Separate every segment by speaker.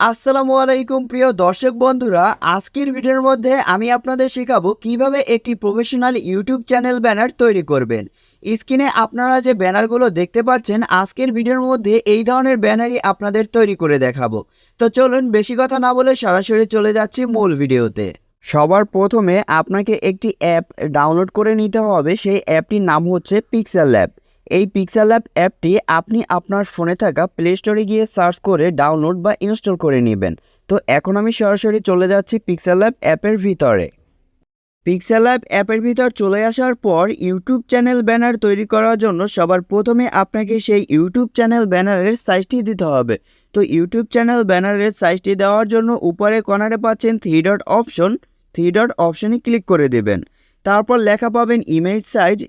Speaker 1: আসসালামু আলাইকুম প্রিয় দর্শক বন্ধুরা, আজকের ভিডিওর মধ্যে আমি আপনাদের শেখাবো কিভাবে একটি প্রফেশনাল ইউটিউব চ্যানেল ব্যানার তৈরি করবেন। স্ক্রিনে আপনারা যে ব্যানারগুলো দেখতে পাচ্ছেন, আজকের ভিডিওর মধ্যে এই ধরনের ব্যানারই আপনাদের তৈরি করে দেখাবো। তো চলুন বেশি কথা না বলে সরাসরি চলে যাচ্ছি মূল ভিডিওতে। সবার প্রথমে আপনাকে একটি অ্যাপ ডাউনলোড করে নিতে হবে। সেই অ্যাপটির নাম হচ্ছে Pixellab। এই Pixellab অ্যাপটি আপনি আপনার ফোনে থাকা প্লে স্টোরে গিয়ে সার্চ করে ডাউনলোড বা ইনস্টল করে নেবেন। তো এখন আমি সরাসরি চলে যাচ্ছি Pixellab অ্যাপের ভিতরে। Pixellab অ্যাপের ভিতর চলে আসার পর ইউটিউব চ্যানেল ব্যানার তৈরি করার জন্য সবার প্রথমে আপনাকে সেই ইউটিউব চ্যানেল ব্যানারের সাইজটি দিতে হবে। তো ইউটিউব চ্যানেল ব্যানারের সাইজটি দেওয়ার জন্য উপরে কর্নারে পাচ্ছেন থ্রি ডট অপশনে ক্লিক করে দেবেন। তারপর লেখা পাবেন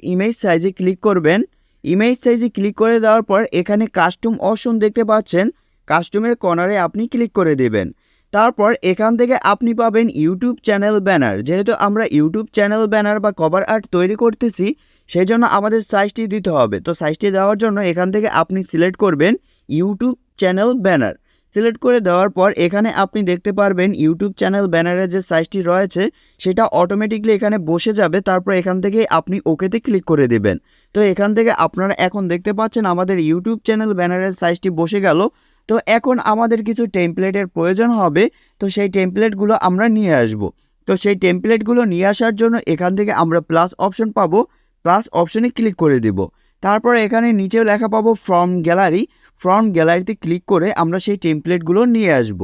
Speaker 1: ইমেজ সাইজে ক্লিক করবেন। ইমেজ সাইজে ক্লিক করে দেওয়ার পর এখানে কাস্টম অপশন দেখতে পাচ্ছেন, কাস্টমের কর্নারে আপনি ক্লিক করে দেবেন। তারপর এখান থেকে আপনি পাবেন ইউটিউব চ্যানেল ব্যানার। যেহেতু আমরা ইউটিউব চ্যানেল ব্যানার বা কভার আর্ট তৈরি করতেছি, সেই জন্য আমাদের সাইজটি দিতে হবে। তো সাইজটি দেওয়ার জন্য এখান থেকে আপনি সিলেক্ট করবেন ইউটিউব চ্যানেল ব্যানার। সিলেক্ট করে দেওয়ার পর এখানে আপনি দেখতে পারবেন ইউটিউব চ্যানেল ব্যানারের যে সাইজটি রয়েছে সেটা অটোমেটিকলি এখানে বসে যাবে। তারপর এখান থেকে আপনি ওকেতে ক্লিক করে দেবেন। তো এখান থেকে আপনারা এখন দেখতে পাচ্ছেন আমাদের ইউটিউব চ্যানেল ব্যানারের সাইজটি বসে গেল। তো এখন আমাদের কিছু টেমপ্লেটের প্রয়োজন হবে। তো সেই টেমপ্লেটগুলো আমরা নিয়ে আসব। তো সেই টেমপ্লেটগুলো নিয়ে আসার জন্য এখান থেকে আমরা প্লাস অপশন পাবো, প্লাস অপশনে ক্লিক করে দিব। তারপর এখানে নিচেও লেখা পাবো ফ্রম গ্যালারিতে ক্লিক করে আমরা সেই টেমপ্লেটগুলো নিয়ে আসব।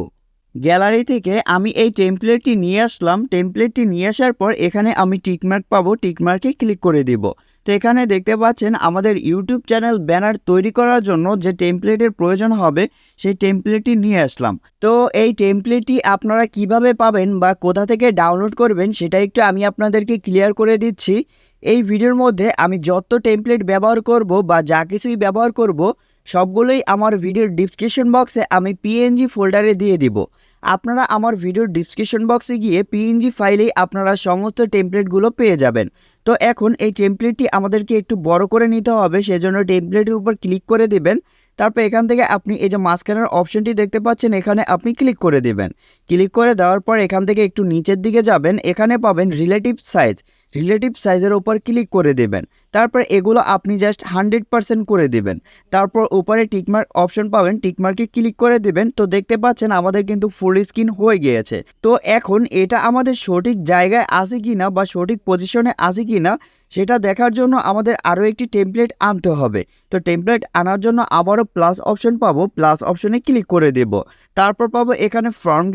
Speaker 1: গ্যালারি থেকে আমি এই টেমপ্লেটটি নিয়ে আসলাম। টেমপ্লেটটি নিয়ে আসার পর এখানে আমি টিকমার্ক পাবো, টিকমার্কে ক্লিক করে দিব। তো এখানে দেখতে পাচ্ছেন আমাদের ইউটিউব চ্যানেল ব্যানার তৈরি করার জন্য যে টেমপ্লেটের প্রয়োজন হবে সেই টেমপ্লেটটি নিয়ে আসলাম। তো এই টেমপ্লেটটি আপনারা কিভাবে পাবেন বা কোথা থেকে ডাউনলোড করবেন সেটা একটু আমি আপনাদেরকে ক্লিয়ার করে দিচ্ছি। এই ভিডিওর মধ্যে আমি যত টেমপ্লেট ব্যবহার করব বা যা কিছুই ব্যবহার করব সবগুলোই আমার ভিডিওর ডিসক্রিপশন বক্সে আমি পিএনজি ফোল্ডারে দিয়ে দিব। আপনারা আমার ভিডিওর ডিসক্রিপশন বক্সে গিয়ে পিএনজি ফাইলেই আপনারা সমস্ত টেমপ্লেটগুলো পেয়ে যাবেন। তো এখন এই টেমপ্লেটটি আমাদেরকে একটু বড় করে নিতে হবে, সেজন্য টেমপ্লেটের উপর ক্লিক করে দিবেন। তারপর এখান থেকে আপনি এই যে মাঝখানের অপশনটি দেখতে পাচ্ছেন, এখানে আপনি ক্লিক করে দিবেন। ক্লিক করে দেওয়ার পর এখান থেকে একটু নিচের দিকে যাবেন, এখানে পাবেন রিলেটিভ সাইজের উপর ক্লিক করে দেবেন। তারপর এগুলো আপনি জাস্ট 100% করে দেবেন। তারপর উপরে টিকমার্ক অপশন পাবেন, টিকমার্কে ক্লিক করে দেবেন। তো দেখতে পাচ্ছেন আমাদের কিন্তু ফুল স্ক্রিন হয়ে গিয়েছে। তো এখন এটা আমাদের সঠিক জায়গায় আছে কিনা বা সঠিক পজিশনে আছে কিনা সেটা দেখার জন্য আমাদের আরও একটি টেমপ্লেট আনতে হবে। তো টেমপ্লেট আনার জন্য আবারও প্লাস অপশন পাবো, প্লাস অপশনে ক্লিক করে দেব। তারপর পাবো এখানে ফর্ম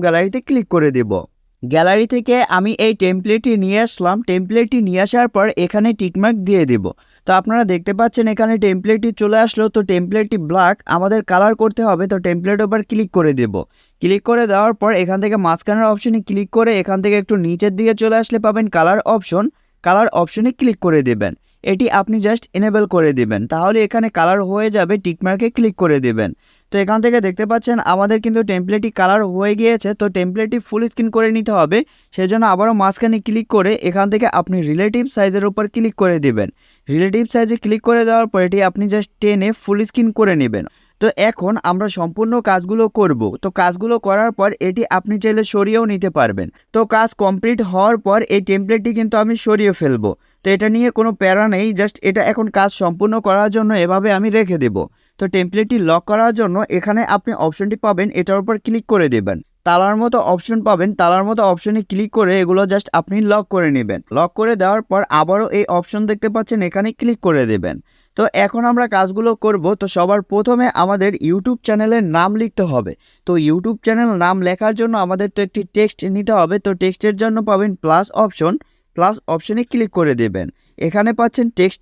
Speaker 1: গ্যালারিতে ক্লিক করে দেব। গ্যালারি থেকে আমি এই টেমপ্লেটটি নিয়ে আসলাম। টেমপ্লেটটি নিয়ে আসার পর এখানে টিকমার্ক দিয়ে দেব। তো আপনারা দেখতে পাচ্ছেন এখানে টেমপ্লেটটি চলে আসলো। তো টেমপ্লেটটি ব্ল্যাক, আমাদের কালার করতে হবে। তো টেমপ্লেটের উপর ক্লিক করে দেব। ক্লিক করে দেওয়ার পর এখান থেকে মাঝখানের অপশনে ক্লিক করে এখান থেকে একটু নিচের দিকে চলে আসলে পাবেন কালার অপশনে ক্লিক করে দেবেন। এটি আপনি জাস্ট এনেবল করে দিবেন, তাহলে এখানে কালার হয়ে যাবে। টিকমার্কে ক্লিক করে দেবেন। তো এখান থেকে দেখতে পাচ্ছেন আমাদের কিন্তু টেমপ্লেটটি কালার হয়ে গিয়েছে। তো টেমপ্লেটটি ফুল স্ক্রিন করে নিতে হবে, সেজন্য আবারও মাঝখানে ক্লিক করে এখান থেকে আপনি রিলেটিভ সাইজের উপর ক্লিক করে দিবেন। রিলেটিভ সাইজে ক্লিক করে দেওয়ার পর এটি আপনি জাস্ট টেনে ফুল স্ক্রিন করে নেবেন। তো এখন আমরা সম্পূর্ণ কাজগুলো করব। তো কাজগুলো করার পর এটি আপনি চাইলে সরিয়েও নিতে পারবেন। তো কাজ কমপ্লিট হওয়ার পর এই টেমপ্লেটটি কিন্তু আমি সরিয়ে ফেলবো। তো এটা নিয়ে কোনো প্যারা নেই, জাস্ট এটা এখন কাজ সম্পূর্ণ করার জন্য এভাবে আমি রেখে দেব। তো টেমপ্লেটটি লক করার জন্য এখানে আপনি অপশনটি পাবেন, এটার উপর ক্লিক করে দেবেন। তালার মতো অপশন পাবেন, তালার মতো অপশনে ক্লিক করে এগুলো জাস্ট আপনি লক করে নেবেন। লক করে দেওয়ার পর আবারও এই অপশন দেখতে পাচ্ছেন, এখানে ক্লিক করে দেবেন। তো এখন আমরা কাজগুলো করব। তো সবার প্রথমে আমাদের ইউটিউব চ্যানেলের নাম লিখতে হবে। তো ইউটিউব চ্যানেল নাম লেখার জন্য আমাদের তো একটি টেক্সট নিতে হবে। তো টেক্সটের জন্য পাবেন প্লাস অপশনে ক্লিক করে দেবেন। এখানে পাচ্ছেন টেক্সট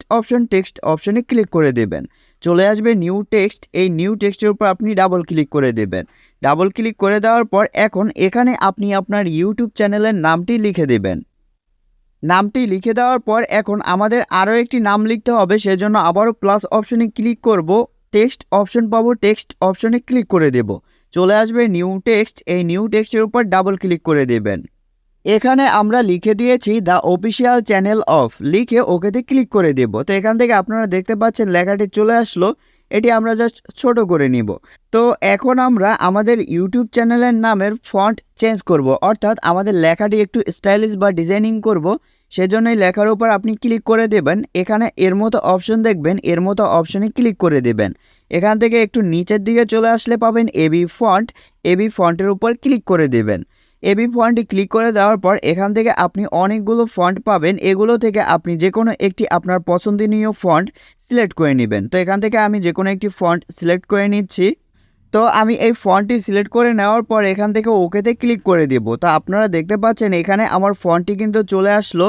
Speaker 1: অপশনে ক্লিক করে দেবেন। চলে আসবে নিউ টেক্সট, এই নিউ টেক্সটের উপর আপনি ডাবল ক্লিক করে দেবেন। ডাবল ক্লিক করে দেওয়ার পর এখন এখানে আপনি আপনার ইউটিউব চ্যানেলের নামটি লিখে দেবেন। নামটি লিখে দেওয়ার পর এখন আমাদের আরও একটি নাম লিখতে হবে, সেজন্য আবারও প্লাস অপশনে ক্লিক করব। টেক্সট অপশন পাবো, টেক্সট অপশনে ক্লিক করে দেব। চলে আসবে নিউ টেক্সট, এই নিউ টেক্সটের উপর ডাবল ক্লিক করে দেবেন। এখানে আমরা লিখে দিয়েছি দ্য অফিসিয়াল চ্যানেল অফ, লিখে ওকেতে ক্লিক করে দেব। তো এখান থেকে আপনারা দেখতে পাচ্ছেন লেখাটি চলে আসলো। এটি আমরা জাস্ট ছোট করে নিব। তো এখন আমরা আমাদের ইউটিউব চ্যানেলের নামের ফন্ট চেঞ্জ করব, অর্থাৎ আমাদের লেখাটি একটু স্টাইলিশ বা ডিজাইনিং করব। সেজন্যই লেখার উপর আপনি ক্লিক করে দেবেন, এখানে এর মতো অপশন দেখবেন, এর মতো অপশনে ক্লিক করে দেবেন। এখান থেকে একটু নিচের দিকে চলে আসলে পাবেন এবি ফন্ট, এবি ফন্টের উপর ক্লিক করে দেবেন। এবি ফন্টে ক্লিক করে দেওয়ার পর এখান থেকে আপনি অনেকগুলো ফন্ট পাবেন, এগুলো থেকে আপনি যে কোনো একটি আপনার পছন্দনীয় ফন্ট সিলেক্ট করে নেবেন। তো এখান থেকে আমি যে কোনো একটি ফন্ট সিলেক্ট করে নিচ্ছি। তো আমি এই ফন্টটি সিলেক্ট করে নেওয়ার পর এখান থেকে ওকেতে ক্লিক করে দেব। তো আপনারা দেখতে পাচ্ছেন এখানে আমার ফন্টটি কিন্তু চলে আসলো।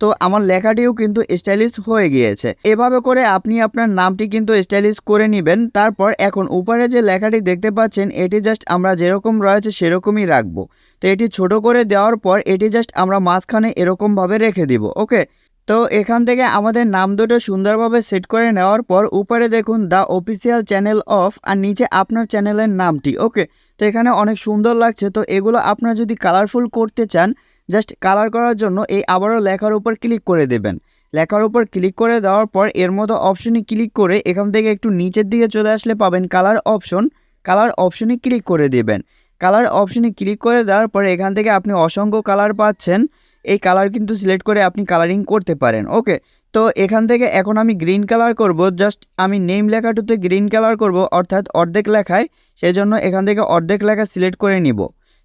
Speaker 1: তো আমার লেখাটিও কিন্তু স্টাইলিশ হয়ে গিয়েছে। এভাবে করে আপনি আপনার নামটি কিন্তু স্টাইলিশ করে নেবেন। তারপর এখন উপরে যে লেখাটি দেখতে পাচ্ছেন এটি জাস্ট আমরা যেরকম রয়েছে সেরকমই রাখবো। তো এটি ছোট করে দেওয়ার পর এটি জাস্ট আমরা মাঝখানে এরকমভাবে রেখে দিব। ওকে, তো এখান থেকে আমাদের নাম দুটো সুন্দরভাবে সেট করে নেওয়ার পর উপরে দেখুন দ্য অফিসিয়াল চ্যানেল অফ, আর নিচে আপনার চ্যানেলের নামটি। ওকে, তো এখানে অনেক সুন্দর লাগছে। তো এগুলো আপনারা যদি কালারফুল করতে চান, জাস্ট কালার করার জন্য এই আবারও লেখার উপর ক্লিক করে দেবেন। লেখার উপর ক্লিক করে দেওয়ার পর এর মতো অপশনে ক্লিক করে এখান থেকে একটু নিচের দিকে চলে আসলে পাবেন কালার অপশন, কালার অপশনে ক্লিক করে দেবেন। কালার অপশনে ক্লিক করে দেওয়ার পরে এখান থেকে আপনি অসংখ্য কালার পাচ্ছেন, এই কালার কিন্তু সিলেক্ট করে আপনি কালারিং করতে পারেন। ওকে, তো এখান থেকে এখন আমি গ্রিন কালার করব, জাস্ট আমি নেম লেখাটাতে গ্রিন কালার করব, অর্থাৎ অর্ধেক লেখায়, সেই জন্য এখান থেকে অর্ধেক লেখা সিলেক্ট করে নিব।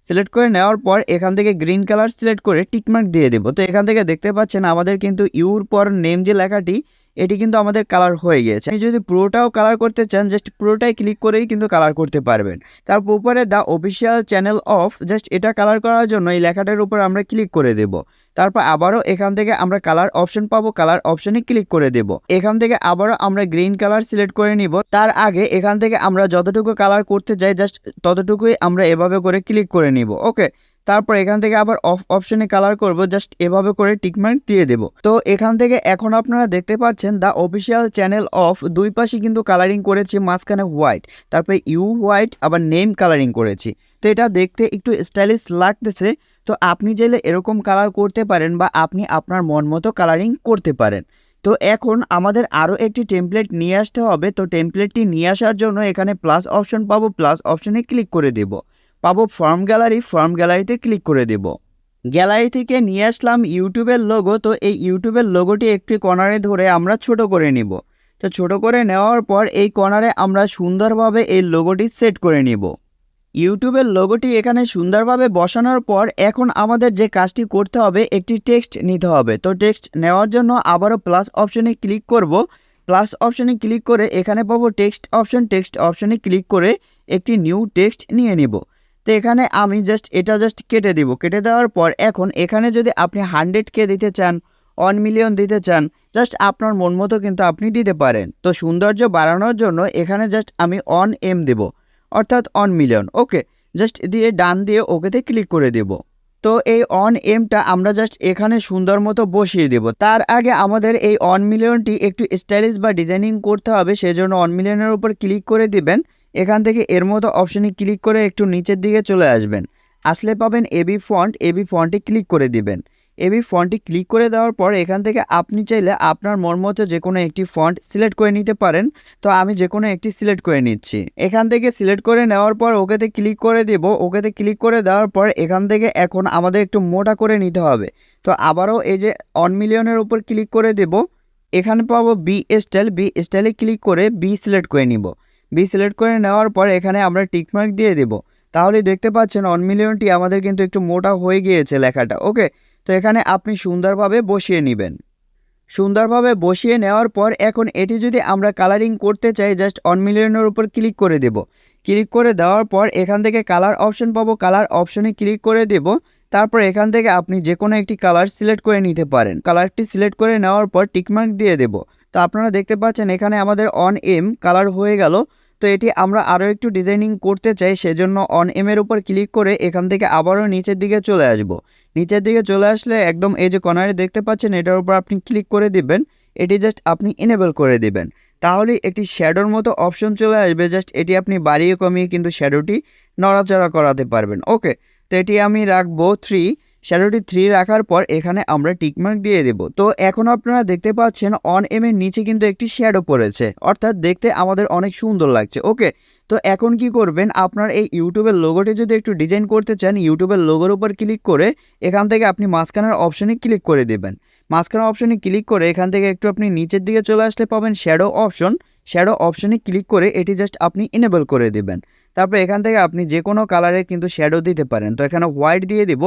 Speaker 1: সিলেক্ট করে নেওয়ার পর এখান থেকে গ্রিন কালার সিলেক্ট করে টিকমার্ক দিয়ে দেব। তো এখান থেকে দেখতে পাচ্ছেন আমাদের কিন্তু ইউর পর নেম যে লেখাটি এটি কিন্তু আমাদের কালার হয়ে গিয়েছে। আপনি যদি পুরোটাও কালার করতে চান জাস্ট পুরোটাই ক্লিক করেই কিন্তু কালার করতে পারবেন। তারপর উপরে the official channel of, just এটা কালার করার জন্য এই লেখাটার উপর আমরা ক্লিক করে দেব। তারপর আবারও এখান থেকে আমরা কালার অপশন পাবো, কালার অপশনে ক্লিক করে দেব। এখান থেকে আবারও আমরা গ্রিন কালার সিলেক্ট করে নিব। তার আগে এখান থেকে আমরা যতটুকু কালার করতে চাই জাস্ট ততটুকুই আমরা এভাবে করে ক্লিক করে নিব। ওকে, তারপর এখান থেকে আবার অফ অপশনে কালার করব, জাস্ট এভাবে করে টিকমার্ক দিয়ে দেব। তো এখান থেকে এখন আপনারা দেখতে পাচ্ছেন দ্য অফিসিয়াল চ্যানেল অফ, দুই পাশে কিন্তু কালারিং করেছি, মাঝখানে হোয়াইট, তারপরে ইউ হোয়াইট, আবার নেম কালারিং করেছি। তো এটা দেখতে একটু স্টাইলিশ লাগতেছে। তো আপনি চাইলে এরকম কালার করতে পারেন বা আপনি আপনার মন মতো কালারিং করতে পারেন। তো এখন আমাদের আরও একটি টেমপ্লেট নিয়ে আসতে হবে। তো টেমপ্লেটটি নিয়ে আসার জন্য এখানে প্লাস অপশন পাবো, প্লাস অপশনে ক্লিক করে দেব। পাবো ফর্ম গ্যালারি, ফর্ম গ্যালারিতে ক্লিক করে দেব। গ্যালারি থেকে নিয়ে আসলাম ইউটিউবের লোগো। তো এই ইউটিউবের লোগোটি একটি কর্নারে ধরে আমরা ছোট করে নিব। তো ছোট করে নেওয়ার পর এই কর্নারে আমরা সুন্দরভাবে এই লোগোটি সেট করে নিব। ইউটিউবের লোগোটি এখানে সুন্দরভাবে বসানোর পর এখন আমাদের যে কাজটি করতে হবে, একটি টেক্সট নিতে হবে। তো টেক্সট নেওয়ার জন্য আবারও প্লাস অপশনে ক্লিক করব। প্লাস অপশনে ক্লিক করে এখানে পাবো টেক্সট অপশন, টেক্সট অপশনে ক্লিক করে একটি নিউ টেক্সট নিয়ে নিব। তো এখানে আমি এটা জাস্ট কেটে দিব। কেটে দেওয়ার পর এখন এখানে যদি আপনি 100K দিতে চান, 1 মিলিয়ন দিতে চান, জাস্ট আপনার মন মতো কিন্তু আপনি দিতে পারেন। তো সৌন্দর্য বাড়ানোর জন্য এখানে জাস্ট আমি 1M দেব, অর্থাৎ 1 মিলিয়ন। ওকে, জাস্ট দিয়ে ডান দিয়ে ওকেতে ক্লিক করে দেব। তো এই 1Mটা আমরা জাস্ট এখানে সুন্দর মতো বসিয়ে দেব। তার আগে আমাদের এই 1 মিলিয়নটি একটু স্টাইলিশ বা ডিজাইনিং করতে হবে, সেজন্য 1 মিলিয়নের উপর ক্লিক করে দিবেন। এখান থেকে এর মতো অপশনে ক্লিক করে একটু নিচের দিকে চলে আসবেন, আসলে পাবেন এবি ফন্ট, এবি ফন্টে ক্লিক করে দিবেন। এবি ফন্টে ক্লিক করে দেওয়ার পর এখান থেকে আপনি চাইলে আপনার মন মতো যে কোনো একটি ফন্ট সিলেক্ট করে নিতে পারেন। তো আমি যে কোনো একটি সিলেক্ট করে নিচ্ছি। এখান থেকে সিলেক্ট করে নেওয়ার পর ওকেতে ক্লিক করে দেব। ওকেতে ক্লিক করে দেওয়ার পর এখান থেকে এখন আমাদের একটু মোটা করে নিতে হবে। তো আবারও এই যে 1 মিলিয়নের উপর ক্লিক করে দেব। এখানে পাবো বি স্টাইল, বি স্টাইলে ক্লিক করে বি সিলেক্ট করে নিব। বি সিলেক্ট করে নেওয়ার পর এখানে আমরা টিকমার্ক দিয়ে দেব। তাহলে দেখতে পাচ্ছেন 1 মিলিয়নটি আমাদের কিন্তু একটু মোটা হয়ে গিয়েছে লেখাটা। ওকে, তো এখানে আপনি সুন্দরভাবে বসিয়ে নেবেন। সুন্দরভাবে বসিয়ে নেওয়ার পর এখন এটি যদি আমরা কালারিং করতে চাই জাস্ট 1 মিলিয়নের উপর ক্লিক করে দেব। ক্লিক করে দেওয়ার পর এখান থেকে কালার অপশন পাবো, কালার অপশনে ক্লিক করে দেব। তারপর এখান থেকে আপনি যে কোনো একটি কালার সিলেক্ট করে নিতে পারেন। কালারটি সিলেক্ট করে নেওয়ার পর টিকমার্ক দিয়ে দেব। তো আপনারা দেখতে পাচ্ছেন এখানে আমাদের 1M কালার হয়ে গেল। তো এটি আমরা আরও একটু ডিজাইনিং করতে চাই, সেজন্য 1M এর উপর ক্লিক করে এখান থেকে আবারও নিচের দিকে চলে আসব। নিচের দিকে চলে আসলে একদম এই যে কর্নারে দেখতে পাচ্ছেন এটার উপর আপনি ক্লিক করে দিবেন। এটি জাস্ট আপনি এনেবল করে দিবেন, তাহলে একটি শ্যাডোর মতো অপশন চলে আসবে। জাস্ট এটি আপনি বাড়িয়ে কমিয়ে কিন্তু শ্যাডোটি নড়াচড়া করাতে পারবেন। ওকে, তো এটি আমি রাখবো 3। শ্যাডোটি 3 রাখার পর এখানে আমরা টিকমার্ক দিয়ে দেব। তো এখন আপনারা দেখতে পাচ্ছেন অন এম এর নিচে কিন্তু একটি শ্যাডো পড়েছে, অর্থাৎ দেখতে আমাদের অনেক সুন্দর লাগছে। ওকে, তো এখন কি করবেন, আপনার এই ইউটিউবের লোগোটি যদি একটু ডিজাইন করতে চান, ইউটিউবের লোগোর উপর ক্লিক করে এখান থেকে আপনি মাঝখানের অপশনে ক্লিক করে দেবেন। মাঝখানের অপশনে ক্লিক করে এখান থেকে একটু আপনি নিচের দিকে চলে আসলে পাবেন শ্যাডো অপশন। শ্যাডো অপশনে ক্লিক করে এটি জাস্ট আপনি এনেবল করে দেবেন। তারপর এখান থেকে আপনি যে কোনো কালারে কিন্তু শ্যাডো দিতে পারেন। তো এখানে হোয়াইট দিয়ে দিব।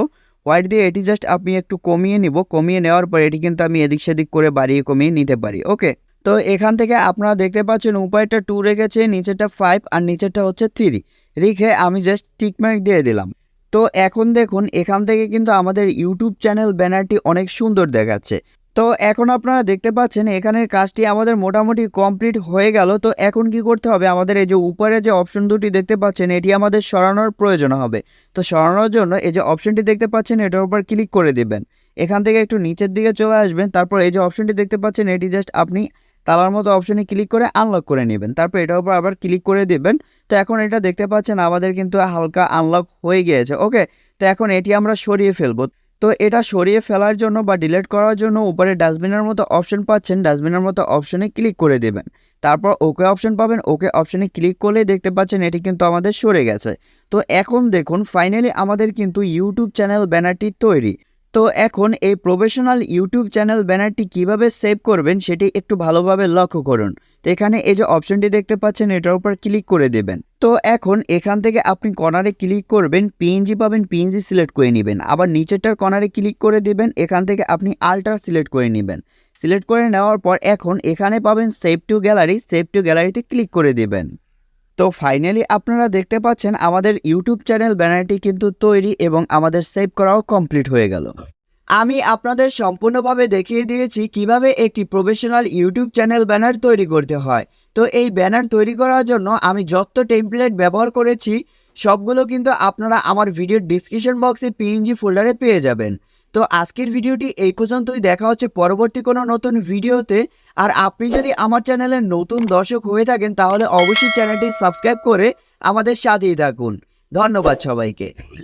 Speaker 1: হোয়াইট দিয়ে এটি জাস্ট আপনি একটু কমিয়ে নিব। কমিয়ে নেওয়ার পর এটি কিন্তু আমি এদিক সেদিক করে বাড়িয়ে কমিয়ে নিতে পারি। ওকে, তো এখান থেকে আপনারা দেখতে পাচ্ছেন উপরেরটা 2 রেখেছে, নিচেরটা 5 আর নিচেরটা হচ্ছে 3 রেখে আমি জাস্ট টিকমার্ক দিয়ে দিলাম। তো এখন দেখুন এখান থেকে কিন্তু আমাদের ইউটিউব চ্যানেল ব্যানারটি অনেক সুন্দর দেখাচ্ছে। তো এখন আপনারা দেখতে পাচ্ছেন এখানের কাজটি আমাদের মোটামুটি কমপ্লিট হয়ে গেল। তো এখন কি করতে হবে, আমাদের এই যে উপরে যে অপশন দুটি দেখতে পাচ্ছেন এটি আমাদের সরানোর প্রয়োজন হবে। তো সরানোর জন্য এই যে অপশনটি দেখতে পাচ্ছেন এটার উপর ক্লিক করে দিবেন। এখান থেকে একটু নিচের দিকে চলে আসবেন। তারপর এই যে অপশনটি দেখতে পাচ্ছেন এটি জাস্ট আপনি তালার মতো অপশনে ক্লিক করে আনলক করে নেবেন। তারপর এটার উপর আবার ক্লিক করে দিবেন। তো এখন এটা দেখতে পাচ্ছেন আমাদের কিন্তু হালকা আনলক হয়ে গিয়েছে। ওকে, তো এখন এটি আমরা সরিয়ে ফেলবো। তো এটা সরিয়ে ফেলার জন্য বা ডিলিট করার জন্য উপরে ডাস্টবিনের মতো অপশন পাচ্ছেন, ডাস্টবিনের মতো অপশনে ক্লিক করে দেবেন। তারপর ওকে অপশন পাবেন, ওকে অপশনে ক্লিক করলে দেখতে পাচ্ছেন এটি কিন্তু আমাদের সরে গেছে। তো এখন দেখুন ফাইনালি আমাদের কিন্তু ইউটিউব চ্যানেল ব্যানারটি তৈরি। তো এখন এই প্রফেশনাল ইউটিউব চ্যানেল ব্যানারটি কিভাবে সেভ করবেন সেটি একটু ভালোভাবে লক্ষ্য করুন। তো এখানে এই যে অপশনটি দেখতে পাচ্ছেন এটার উপর ক্লিক করে দেবেন। তো এখন এখান থেকে আপনি কর্নারে ক্লিক করবেন, পিএনজি পাবেন, পিএনজি সিলেক্ট করে নেবেন। আবার নিচেরটার কর্নারে ক্লিক করে দেবেন, এখান থেকে আপনি আল্ট্রা সিলেক্ট করে নেবেন। সিলেক্ট করে নেওয়ার পর এখন এখানে পাবেন save two gallery, save two গ্যালারিতে ক্লিক করে দেবেন। তো ফাইনালি আপনারা দেখতে পাচ্ছেন আমাদের ইউটিউব চ্যানেল ব্যানারটি কিন্তু তৈরি এবং আমাদের সেভ করাও কমপ্লিট হয়ে গেল। আমি আপনাদের সম্পূর্ণভাবে দেখিয়ে দিয়েছি কিভাবে একটি প্রফেশনাল ইউটিউব চ্যানেল ব্যানার তৈরি করতে হয়। তো এই ব্যানার তৈরি করার জন্য আমি যত টেমপ্লেট ব্যবহার করেছি সবগুলো কিন্তু আপনারা আমার ভিডিওর ডিসক্রিপশন বক্সে পিএনজি ফোল্ডারে পেয়ে যাবেন। তো আজকের ভিডিওটি এই পর্যন্তই, দেখা হচ্ছে পরবর্তী কোনো নতুন ভিডিওতে। আর আপনি যদি আমার চ্যানেলের নতুন দর্শক হয়ে থাকেন তাহলে অবশ্যই চ্যানেলটি সাবস্ক্রাইব করে আমাদের সাথেই থাকুন। ধন্যবাদ সবাইকে।